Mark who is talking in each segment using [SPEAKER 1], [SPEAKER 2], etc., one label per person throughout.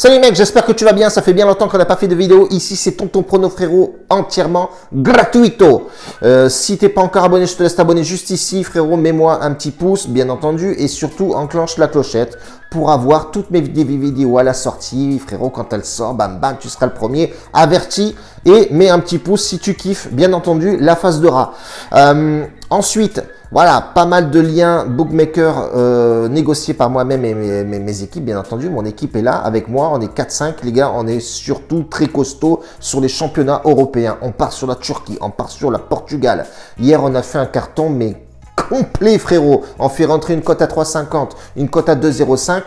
[SPEAKER 1] Salut mec, j'espère que tu vas bien, ça fait bien longtemps qu'on n'a pas fait de vidéo. Ici c'est Tonton Prono frérot, entièrement gratuito. Si t'es pas encore abonné, je te laisse t'abonner juste ici frérot, mets-moi un petit pouce bien entendu et surtout enclenche la clochette pour avoir toutes mes vidéos à la sortie frérot. Quand elle sort, bam bam, tu seras le premier averti. Et mets un petit pouce si tu kiffes bien entendu la face de rat. Ensuite, voilà, pas mal de liens bookmaker négociés par moi-même et mes équipes, bien entendu. Mon équipe est là avec moi, on est 4-5, les gars, on est surtout très costaud sur les championnats européens. On part sur la Turquie, on part sur la Portugal. Hier, on a fait un carton, mais complet, frérot. On fait rentrer une cote à 3,50, une cote à 2,05.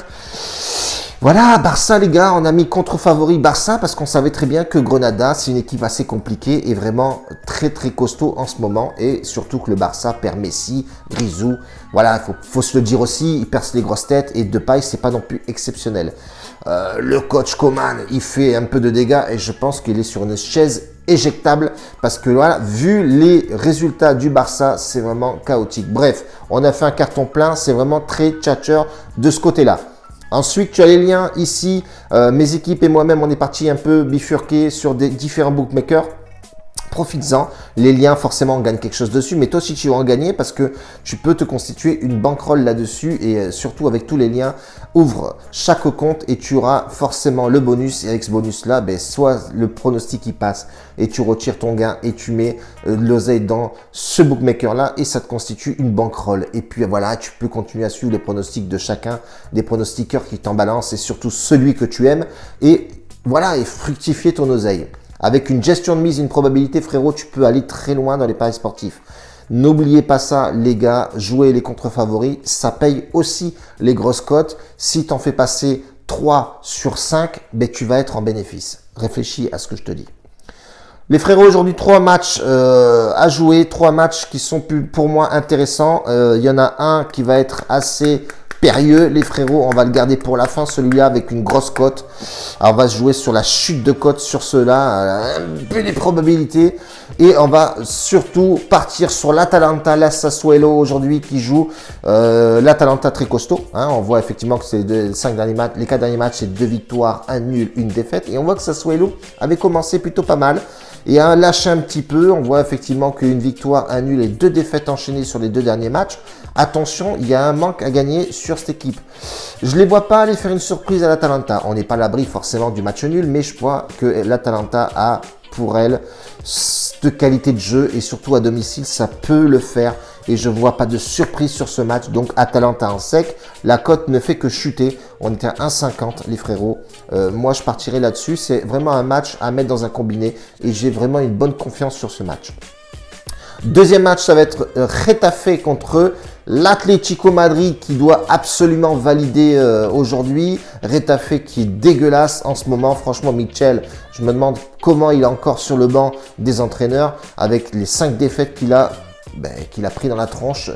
[SPEAKER 1] Voilà, Barça les gars, on a mis contre-favori Barça parce qu'on savait très bien que Granada, c'est une équipe assez compliquée et vraiment très costaud en ce moment. Et surtout que le Barça perd Messi, Grisou, voilà, faut se le dire aussi, il perce les grosses têtes et Depay, c'est pas non plus exceptionnel. Le coach Coman, il fait un peu de dégâts et je pense qu'il est sur une chaise éjectable parce que voilà, vu les résultats du Barça, c'est vraiment chaotique. Bref, on a fait un carton plein, c'est vraiment très tchatcheur de ce côté-là. Ensuite, tu as les liens ici. Mes équipes et moi-même, on est parti un peu bifurquer sur des différents bookmakers. Profites-en. Les liens, forcément, on gagne quelque chose dessus. Mais toi aussi, tu vas en gagner parce que tu peux te constituer une bankroll là-dessus. Et surtout, avec tous les liens, ouvre chaque compte et tu auras forcément le bonus. Et avec ce bonus-là, ben, soit le pronostic qui passe et tu retires ton gain et tu mets l'oseille dans ce bookmaker-là et ça te constitue une bankroll. Et puis voilà, tu peux continuer à suivre les pronostics de chacun, des pronostiqueurs qui t'en balancent et surtout celui que tu aimes. Et voilà, et fructifier ton oseille. Avec une gestion de mise, une probabilité, frérot, tu peux aller très loin dans les paris sportifs. N'oubliez pas ça, les gars, jouer les contre-favoris, ça paye aussi les grosses cotes. Si tu en fais passer 3 sur 5, ben, tu vas être en bénéfice. Réfléchis à ce que je te dis. Les frérots, aujourd'hui, 3 matchs à jouer, 3 matchs qui sont pour moi intéressants. Il y en a un qui va être assez périlleux, les frérots, on va le garder pour la fin, celui-là avec une grosse cote. Alors, on va se jouer sur la chute de cote sur ceux-là, un peu des probabilités. Et on va surtout partir sur l'Atalanta, la Sassuolo aujourd'hui qui joue. L'Atalanta très costaud, hein, on voit effectivement que c'est les 4 derniers matchs, c'est 2 victoires, 1 nul, 1 défaite. Et on voit que Sassuolo avait commencé plutôt pas mal. Et a lâché un petit peu, on voit effectivement qu'une victoire, un nul et 2 défaites enchaînées sur les 2 derniers matchs. Attention, il y a un manque à gagner sur cette équipe. Je ne les vois pas aller faire une surprise à l'Atalanta. On n'est pas à l'abri forcément du match nul, mais je vois que l'Atalanta a pour elle de qualité de jeu et surtout à domicile, ça peut le faire. Et je ne vois pas de surprise sur ce match. Donc Atalanta en sec, la cote ne fait que chuter. On était à 1,50 les frérots. Moi, je partirai là-dessus. C'est vraiment un match à mettre dans un combiné et j'ai vraiment une bonne confiance sur ce match. Deuxième match, ça va être Getafe contre l'Atlético Madrid qui doit absolument valider aujourd'hui. Getafe qui est dégueulasse en ce moment. Franchement, Michel, je me demande comment il est encore sur le banc des entraîneurs avec les 5 défaites qu'il a pris dans la tronche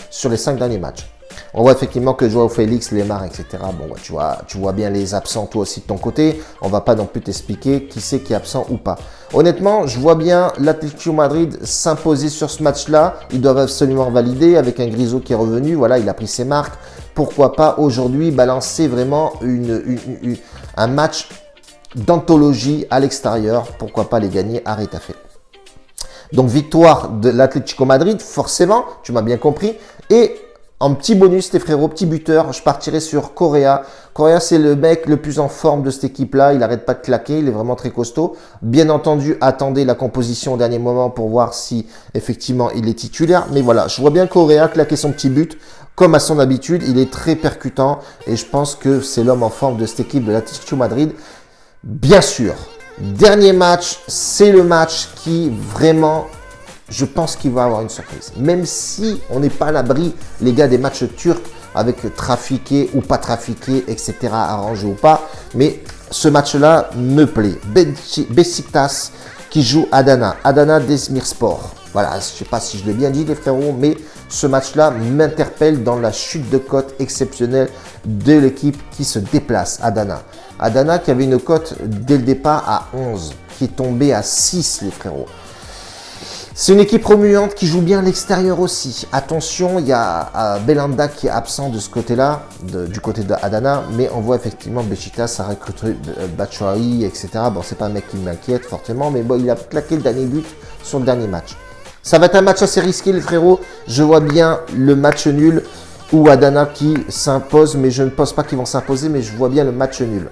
[SPEAKER 1] sur les 5 derniers matchs. On voit effectivement que Joao Félix, Lemar, etc. Bon, tu vois bien les absents toi aussi de ton côté. On va pas non plus t'expliquer qui c'est qui est absent ou pas. Honnêtement, je vois bien l'Atlético Madrid s'imposer sur ce match-là. Ils doivent absolument valider avec un Grisou qui est revenu. Voilà, il a pris ses marques. Pourquoi pas aujourd'hui balancer vraiment un match d'anthologie à l'extérieur. Pourquoi pas les gagner à Getafe. Donc victoire de l'Atlético Madrid, forcément, tu m'as bien compris. Et en petit bonus, les frérots, petit buteur, je partirai sur Correa. Correa, c'est le mec le plus en forme de cette équipe-là. Il n'arrête pas de claquer, il est vraiment très costaud. Bien entendu, attendez la composition au dernier moment pour voir si effectivement il est titulaire. Mais voilà, je vois bien Correa claquer son petit but. Comme à son habitude, il est très percutant et je pense que c'est l'homme en forme de cette équipe de l'Atlético Madrid. Bien sûr, dernier match, c'est le match qui vraiment... Je pense qu'il va avoir une surprise. Même si on n'est pas à l'abri, les gars, des matchs turcs avec trafiqué ou pas trafiqué, etc., arrangé ou pas. Mais ce match-là me plaît. Beşiktaş qui joue Adana. Adana Demirspor. Voilà, je ne sais pas si je l'ai bien dit, les frérots, mais ce match-là m'interpelle dans la chute de cote exceptionnelle de l'équipe qui se déplace, Adana. Adana qui avait une cote dès le départ à 11, qui est tombée à 6, les frérots. C'est une équipe remuante qui joue bien à l'extérieur aussi. Attention, il y a Belanda qui est absent de ce côté-là, du côté de Adana, mais on voit effectivement Beşiktaş, ça recrute Batshuayi, etc. Bon, c'est pas un mec qui m'inquiète fortement, mais bon, il a claqué le dernier but sur le dernier match. Ça va être un match assez risqué, les frérots. Je vois bien le match nul ou Adana qui s'impose, mais je ne pense pas qu'ils vont s'imposer, mais je vois bien le match nul.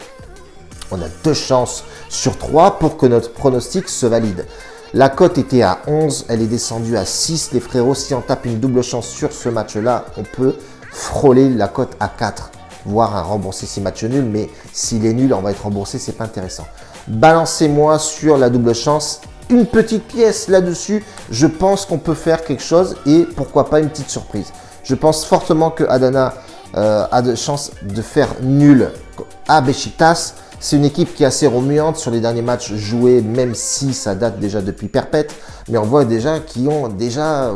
[SPEAKER 1] On a 2 chances sur 3 pour que notre pronostic se valide. La cote était à 11, elle est descendue à 6. Les frérots, si on tape une double chance sur ce match-là, on peut frôler la cote à 4, voire à rembourser ces matchs nuls. Mais s'il est nul, on va être remboursé, c'est pas intéressant. Balancez-moi sur la double chance. Une petite pièce là-dessus, je pense qu'on peut faire quelque chose et pourquoi pas une petite surprise. Je pense fortement que Adana a de chances de faire nul à Beşiktaş. C'est une équipe qui est assez remuante sur les derniers matchs joués, même si ça date déjà depuis perpète. Mais on voit déjà qu'ils ont déjà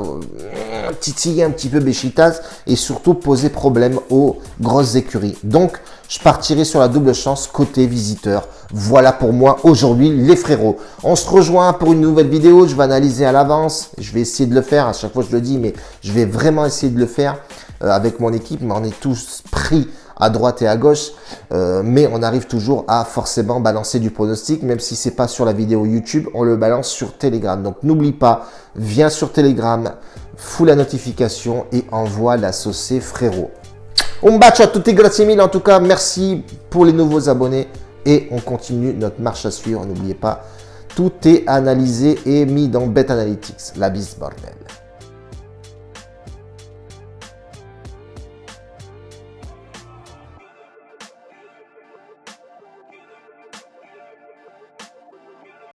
[SPEAKER 1] titillé un petit peu Beşiktaş et surtout posé problème aux grosses écuries. Donc, je partirai sur la double chance côté visiteur. Voilà pour moi aujourd'hui les frérots. On se rejoint pour une nouvelle vidéo. Je vais analyser à l'avance. Je vais essayer de le faire. À chaque fois je le dis, mais je vais vraiment essayer de le faire avec mon équipe. Mais on est tous pris à droite et à gauche, mais on arrive toujours à forcément balancer du pronostic, même si c'est pas sur la vidéo YouTube, on le balance sur Telegram. Donc n'oublie pas, viens sur Telegram, fous la notification et envoie la saucée frérot. Un bacio a tutti, grazie mille, en tout cas merci pour les nouveaux abonnés et on continue notre marche à suivre. N'oubliez pas, tout est analysé et mis dans Bet Analytics. La bise bordel.